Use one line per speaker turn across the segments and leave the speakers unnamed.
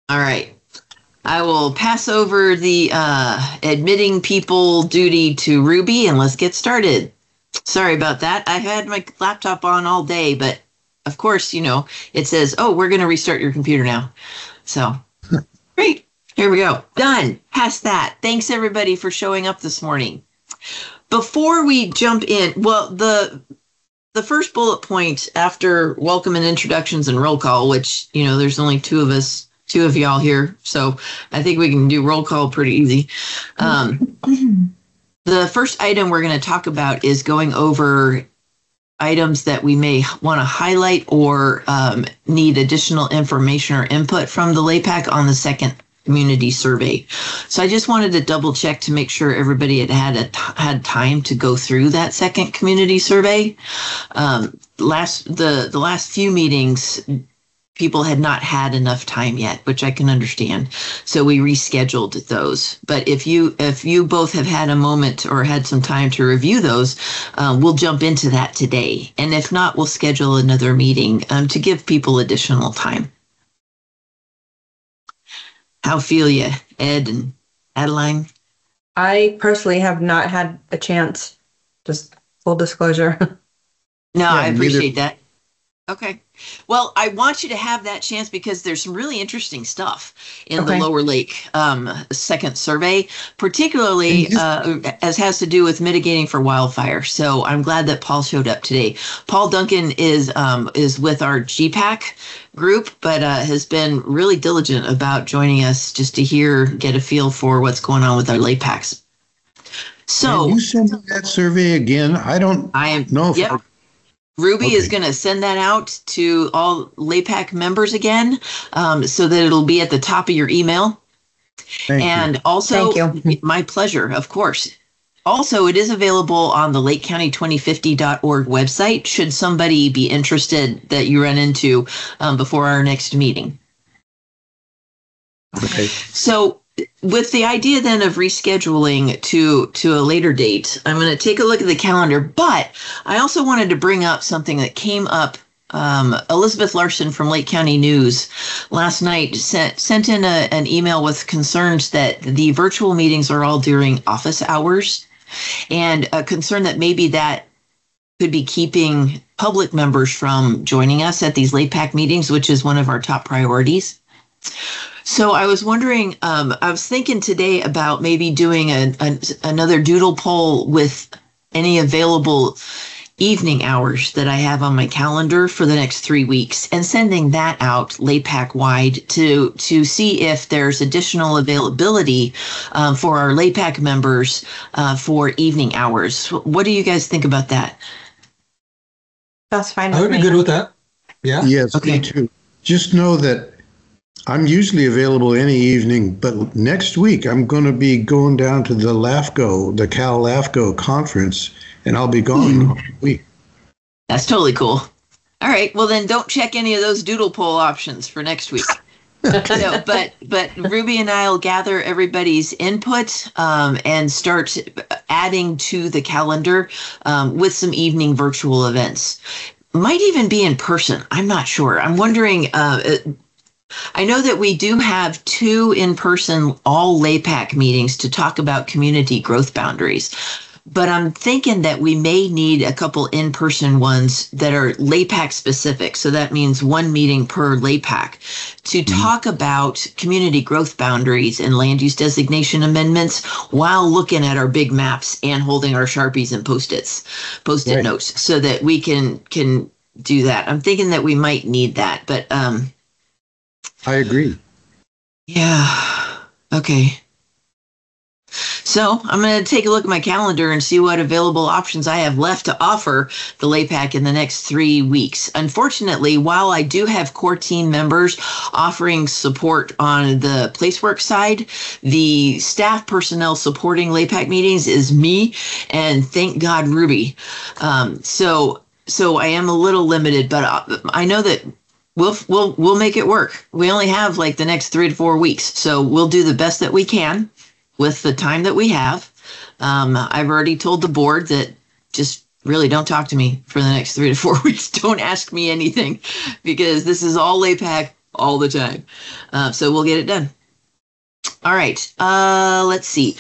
All right. I will pass over the admitting people duty to Ruby, and let's get started. Sorry about that. I had my laptop on all day, but of course, it says, oh, we're going to restart your computer now. So, great. Here we go. Done. Past that. Thanks, everybody, for showing up this morning. Before we jump in, well, the first bullet point after welcome and introductions and roll call, which, there's only two of y'all here, so I think we can do roll call pretty easy. The first item we're going to talk about is going over items that we may want to highlight or need additional information or input from the LAPAC on the second community survey. So I just wanted to double check to make sure everybody had time to go through that second community survey. The last few meetings, people had not had enough time yet, which I can understand. So we rescheduled those. But if you both have had a moment or had some time to review those, we'll jump into that today. And if not, we'll schedule another meeting to give people additional time. How feel you, Ed and Adeline?
I personally have not had a chance. Just full disclosure.
No, yeah, I appreciate that. Okay. Well, I want you to have that chance because there's some really interesting stuff in the Lower Lake second survey, particularly as has to do with mitigating for wildfire. So I'm glad that Paul showed up today. Paul Duncan is with our GPAC group, but has been really diligent about joining us just to get a feel for what's going on with our LAPACs. So
can you send me that survey again? I don't know if
yep. Ruby is going to send that out to all LAPAC members again, so that it'll be at the top of your email.
Thank you.
Also, my pleasure, of course. Also, it is available on the lakecounty2050.org website, should somebody be interested that you run into before our next meeting.
Okay.
So, with the idea then of rescheduling to a later date, I'm going to take a look at the calendar, but I also wanted to bring up something that came up. Elizabeth Larson from Lake County News last night sent in an email with concerns that the virtual meetings are all during office hours, and a concern that maybe that could be keeping public members from joining us at these LAPAC meetings, which is one of our top priorities. So I was wondering, I was thinking today about maybe doing another doodle poll with any available evening hours that I have on my calendar for the next 3 weeks, and sending that out LAPAC wide to see if there's additional availability for our LAPAC members for evening hours. What do you guys think about that?
That's fine.
I would be good with that. Yeah.
Yes,
okay.
Me too. Just know that I'm usually available any evening, but next week I'm going to be going down to the Cal LAFCO conference, and I'll be gone all week.
That's totally cool. All right. Well, then don't check any of those doodle poll options for next week. No, but Ruby and I will gather everybody's input and start adding to the calendar with some evening virtual events. Might even be in person. I'm not sure. I'm wondering. I know that we do have 2 in-person all LAPAC meetings to talk about community growth boundaries. But I'm thinking that we may need a couple in-person ones that are LAPAC specific. So that means 1 meeting per LAPAC to talk about community growth boundaries and land use designation amendments while looking at our big maps and holding our Sharpies and Post-it notes so that we can do that. I'm thinking that we might need that, but
I agree.
Yeah. Okay. So I'm going to take a look at my calendar and see what available options I have left to offer the LAPAC in the next 3 weeks. Unfortunately, while I do have core team members offering support on the placework side, the staff personnel supporting LAPAC meetings is me and thank God Ruby. So I am a little limited, but I know that we'll make it work. We only have like the next 3 to 4 weeks, so we'll do the best that we can with the time that we have. I've already told the board that just really don't talk to me for the next 3 to 4 weeks. Don't ask me anything because this is all LAPAC all the time. So we'll get it done. All right. Let's see.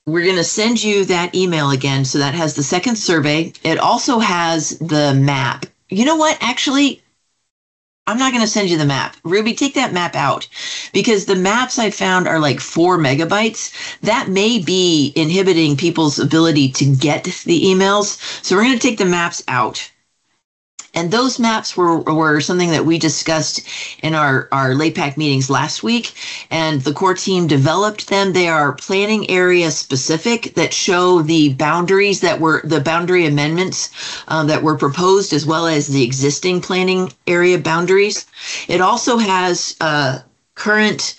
We're going to send you that email again. So that has the second survey. It also has the map. You know what? Actually, I'm not going to send you the map. Ruby, take that map out because the maps I found are like 4 megabytes. That may be inhibiting people's ability to get the emails. So we're going to take the maps out. And those maps were something that we discussed in our LAPAC meetings last week, and the core team developed them. They are planning area specific that show the boundaries that were the boundary amendments that were proposed, as well as the existing planning area boundaries. It also has current,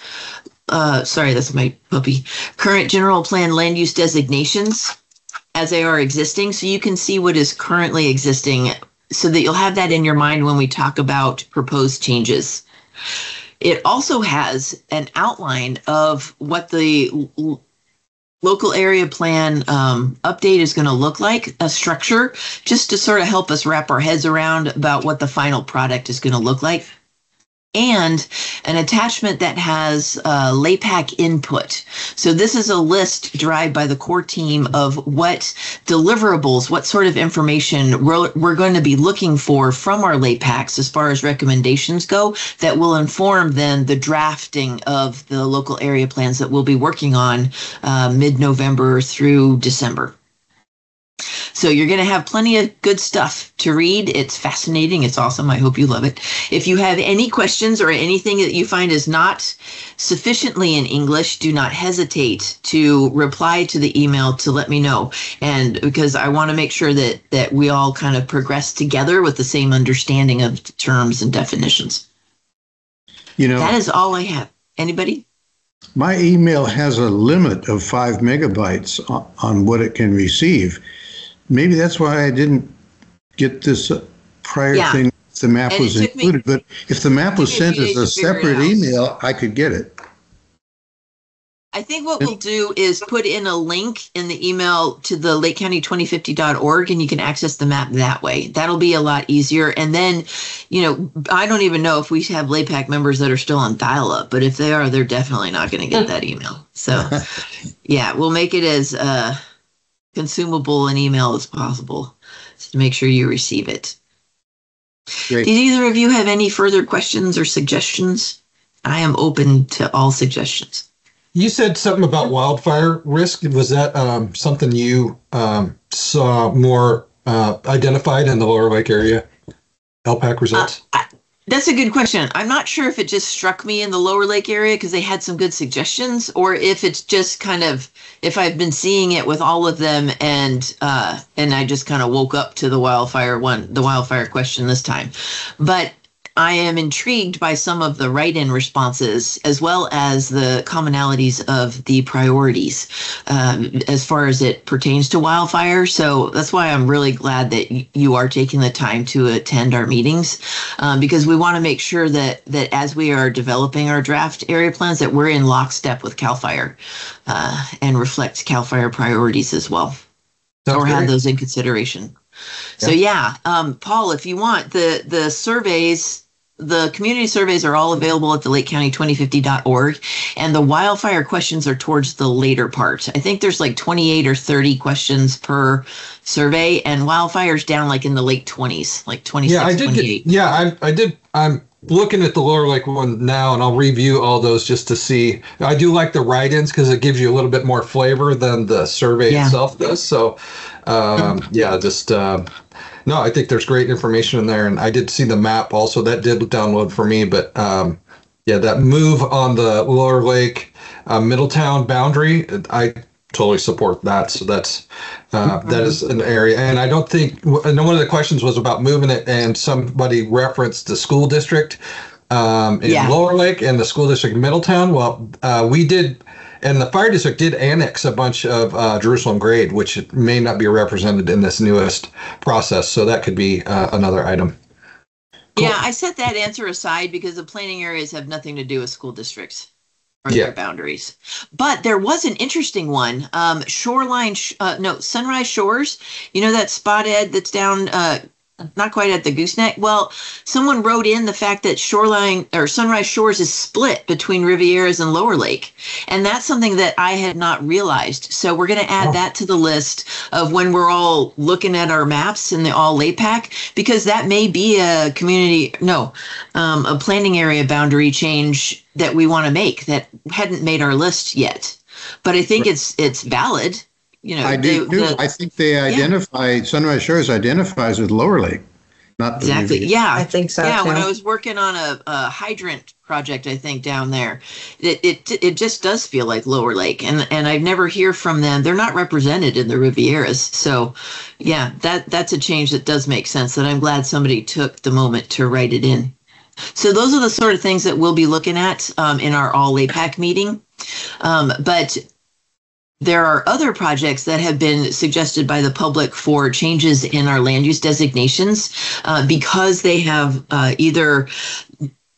sorry, that's my puppy, current general plan land use designations as they are existing, so you can see what is currently existing, so that you'll have that in your mind when we talk about proposed changes. It also has an outline of what the local area plan update is going to look like, a structure, just to sort of help us wrap our heads around about what the final product is going to look like. And an attachment that has LAPAC input. So this is a list derived by the core team of what deliverables, what sort of information we're going to be looking for from our LAPACs as far as recommendations go that will inform then the drafting of the local area plans that we'll be working on mid-November through December. So you're going to have plenty of good stuff to read. It's fascinating. It's awesome. I hope you love it. If you have any questions or anything that you find is not sufficiently in English, do not hesitate to reply to the email to let me know. And because I want to make sure that we all kind of progress together with the same understanding of terms and definitions.
You know,
that is all I have. Anybody?
My email has a limit of 5 megabytes on what it can receive. Maybe that's why I didn't get this prior thing. The map was included, but if the map was sent as a separate email, I could get it.
I think what we'll do is put in a link in the email to the lakecounty2050.org, and you can access the map that way. That'll be a lot easier. And then, you know, I don't even know if we have LAPAC members that are still on dial-up, but if they are, they're definitely not going to get that email. So, yeah, we'll make it as consumable an email as possible to make sure you receive it.
Great.
Did either of you have any further questions or suggestions? I am open to all suggestions.
You said something about wildfire risk. Was that something you saw more identified in the Lower Lake area? LPAC results?
That's a good question. I'm not sure if it just struck me in the Lower Lake area because they had some good suggestions, or if it's just kind of, if I've been seeing it with all of them and I just kind of woke up to the wildfire question this time. But I am intrigued by some of the write-in responses as well as the commonalities of the priorities as far as it pertains to wildfire. So that's why I'm really glad that you are taking the time to attend our meetings because we want to make sure that as we are developing our draft area plans that we're in lockstep with CAL FIRE and reflect CAL FIRE priorities as well.
Sounds
or
great.
have those in consideration. So yeah, Paul, if you want the surveys, the community surveys are all available at the lakecounty2050.org, and the wildfire questions are towards the later part. I think there's like 28 or 30 questions per survey, and wildfire's down like in the late 20s, like 26, 28.
I did. I'm looking at the Lower Lake one now, and I'll review all those just to see. I do like the write-ins because it gives you a little bit more flavor than the survey itself does. So, no, I think there's great information in there, and I did see the map also. That did download for me, but that move on the Lower Lake Middletown boundary, I totally support that. So that is an area, and I don't think one of the questions was about moving it, and somebody referenced the school district in Lower Lake and the school district in Middletown. Well, we did. And the fire district did annex a bunch of Jerusalem grade, which may not be represented in this newest process. So that could be another item. Cool.
Yeah, I set that answer aside because the planning areas have nothing to do with school districts or their boundaries. But there was an interesting one. Sunrise Shores. You know that spot, Ed, that's down not quite at the gooseneck. Well, someone wrote in the fact that Shoreline or Sunrise Shores is split between Rivieras and Lower Lake. And that's something that I had not realized. So we're going to add that to the list of when we're all looking at our maps in the all LAPAC, because that may be a a planning area boundary change that we want to make that hadn't made our list yet. But I think it's valid. You know,
I do too. I think they identify, Sunrise Shores identifies with Lower Lake, not the
exactly.
Riviera.
Yeah,
I think so.
Yeah,
too.
when I was working on a hydrant project, I think down there, it just does feel like Lower Lake, and I never hear from them. They're not represented in the Rivieras, so yeah, that's a change that does make sense. That I'm glad somebody took the moment to write it in. So those are the sort of things that we'll be looking at in our all LAPAC meeting. But there are other projects that have been suggested by the public for changes in our land use designations because they have either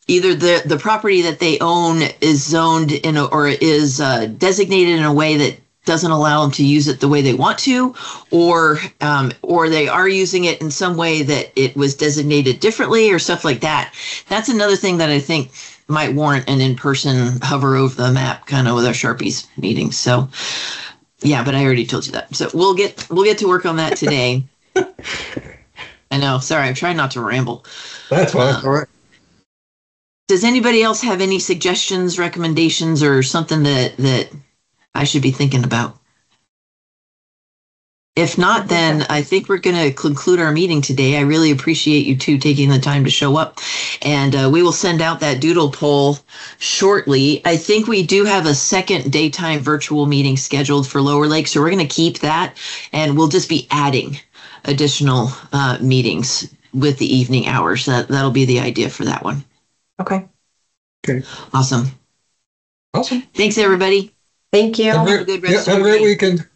the property that they own is zoned or is designated in a way that doesn't allow them to use it the way they want to, or they are using it in some way that it was designated differently or stuff like that. That's another thing that I think might warrant an in-person hover over the map kind of with our Sharpies meeting. So yeah, but I already told you that. So we'll get to work on that today. I know. Sorry, I'm trying not to ramble.
That's fine. All right.
Does anybody else have any suggestions, recommendations, or something that I should be thinking about? If not, then I think we're going to conclude our meeting today. I really appreciate you two taking the time to show up. And we will send out that doodle poll shortly. I think we do have a second daytime virtual meeting scheduled for Lower Lake, so we're going to keep that. And we'll just be adding additional meetings with the evening hours. That'll be the idea for that one.
Okay.
Awesome.
Awesome.
Thanks, everybody.
Thank you.
Have a great weekend.